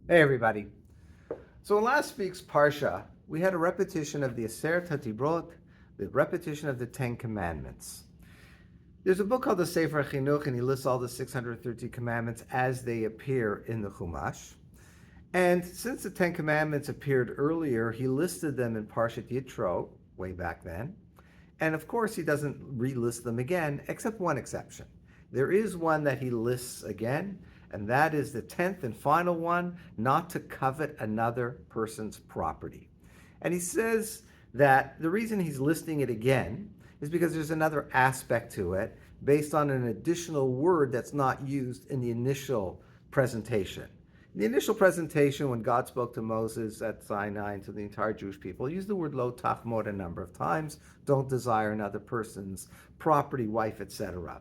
Hey everybody. So in last week's Parsha, we had a repetition of the Aseret HaDibrot, the repetition of the Ten Commandments. There's a book called the Sefer Chinuch, and he lists all the 630 commandments as they appear in the Chumash. And since the Ten Commandments appeared earlier, he listed them in Parshat Yitro, way back then. And of course, he doesn't relist them again, except one exception. There is one that he lists again, and that is the 10th and final one, not to covet another person's property. And he says that the reason he's listing it again is because there's another aspect to it based on an additional word that's not used in the initial presentation. In the initial presentation, when God spoke to Moses at Sinai and to the entire Jewish people, he used the word lo tachmod a number of times. Don't desire another person's property, wife, etc.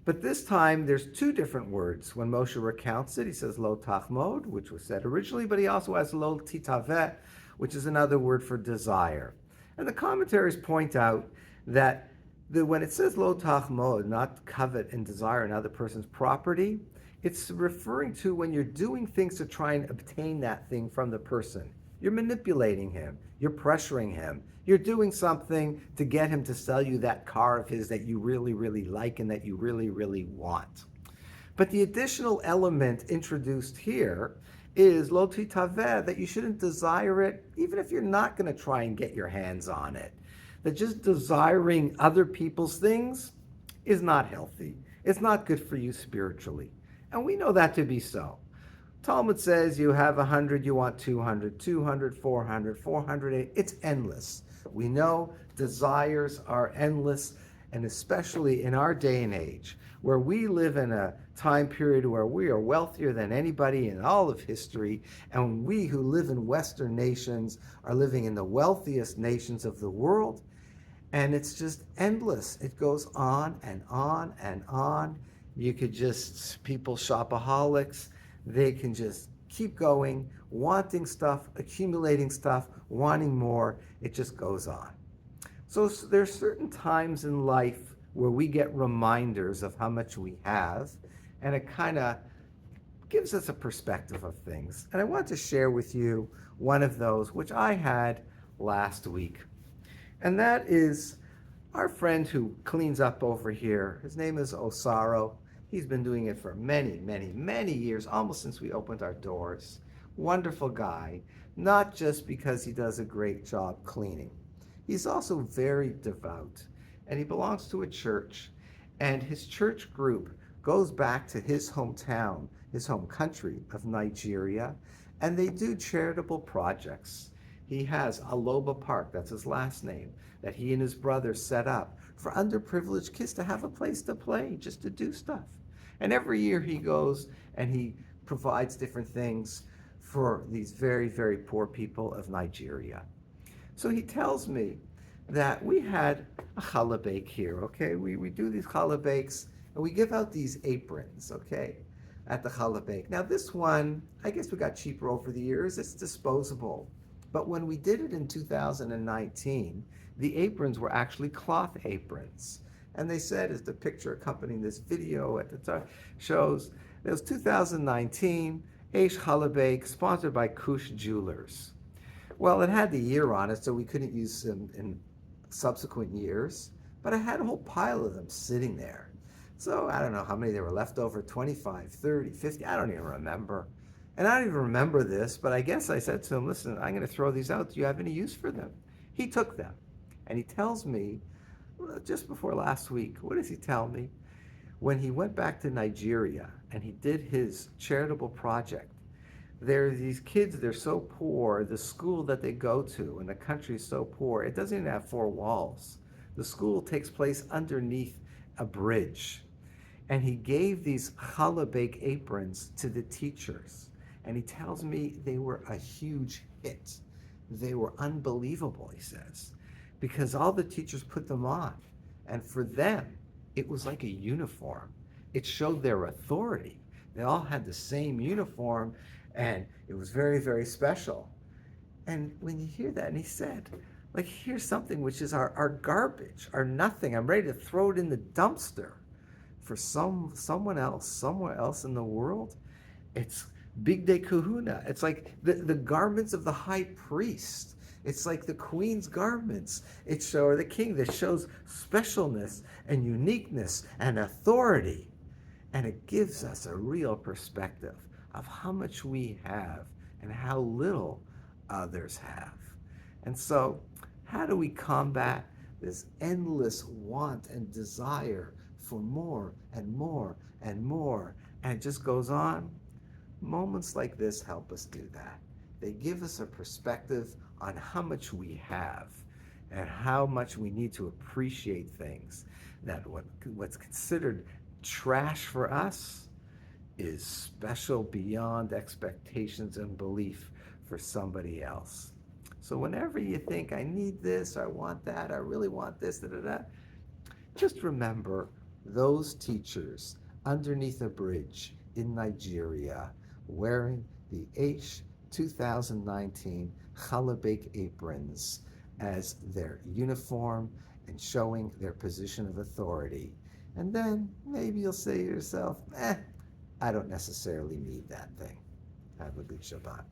But this time, there's two different words. When Moshe recounts it, he says lo tachmod, which was said originally, but he also has lo titavet, which is another word for desire. And the commentaries point out that when it says lo tachmod, not covet and desire another person's property, it's referring to when you're doing things to try and obtain that thing from the person. You're manipulating him. You're pressuring him. You're doing something to get him to sell you that car of his that you really, really like and that you really, really want. But the additional element introduced here is lo titaveh, that you shouldn't desire it, even if you're not going to try and get your hands on it. That just desiring other people's things is not healthy. It's not good for you spiritually. And we know that to be so. Talmud says you have 100, you want 200, 200, 400, 400. It's endless. We know desires are endless, and especially in our day and age, where we live in a time period where we are wealthier than anybody in all of history, and we who live in Western nations are living in the wealthiest nations of the world, and it's just endless. It goes on and on and on. You could just, people shopaholics, they can just keep going, wanting stuff, accumulating stuff, wanting more. It just goes on. So there's certain times in life where we get reminders of how much we have, and it kind of gives us a perspective of things. And I want to share with you one of those, which I had last week. And that is our friend who cleans up over here. His name is Osaro. He's been doing it for many, many, many years, almost since we opened our doors. Wonderful guy, not just because he does a great job cleaning. He's also very devout, and he belongs to a church, and his church group goes back to his hometown, his home country of Nigeria, and they do charitable projects. He has Aloba Park, that's his last name, that he and his brother set up for underprivileged kids to have a place to play, just to do stuff. And every year he goes and he provides different things for these very, very poor people of Nigeria. So he tells me that we had a challah bake here, okay? We do these challah bakes and we give out these aprons, okay, at the challah bake. Now this one, I guess we got cheaper over the years. It's disposable. But when we did it in 2019, the aprons were actually cloth aprons. And they said, as the picture accompanying this video at the time shows, it was 2019, Eish Challah Bake, sponsored by Kush Jewelers. Well, it had the year on it, so we couldn't use them in subsequent years, but I had a whole pile of them sitting there. So I don't know how many there were left over, 25, 30, 50, I don't even remember. And I don't even remember this, but I guess I said to him, listen, I'm going to throw these out. Do you have any use for them? He took them. And he tells me, just before last week, what does he tell me? When he went back to Nigeria and he did his charitable project, there are these kids, they're so poor, the school that they go to and the country is so poor, it doesn't even have four walls. The school takes place underneath a bridge. And he gave these challah bake aprons to the teachers. And he tells me they were a huge hit. They were unbelievable, he says, because all the teachers put them on. And for them, it was like a uniform. It showed their authority. They all had the same uniform, and it was very, very special. And when you hear that, and he said, like, here's something which is our garbage, our nothing. I'm ready to throw it in the dumpster for someone else, somewhere else in the world. It's Big Day Kahuna. It's like the garments of the high priest. It's like the queen's garments. Or the king that shows specialness and uniqueness and authority. And it gives us a real perspective of how much we have and how little others have. And so, how do we combat this endless want and desire for more and more and more? And it just goes on. Moments like this help us do that. They give us a perspective on how much we have and how much we need to appreciate things. That what's considered trash for us is special beyond expectations and belief for somebody else. So whenever you think, I need this, I want that, I really want this, just remember those teachers underneath a bridge in Nigeria wearing the H 2019 Challah aprons as their uniform and showing their position of authority. And then maybe you'll say to yourself, I don't necessarily need that thing. Have a good Shabbat.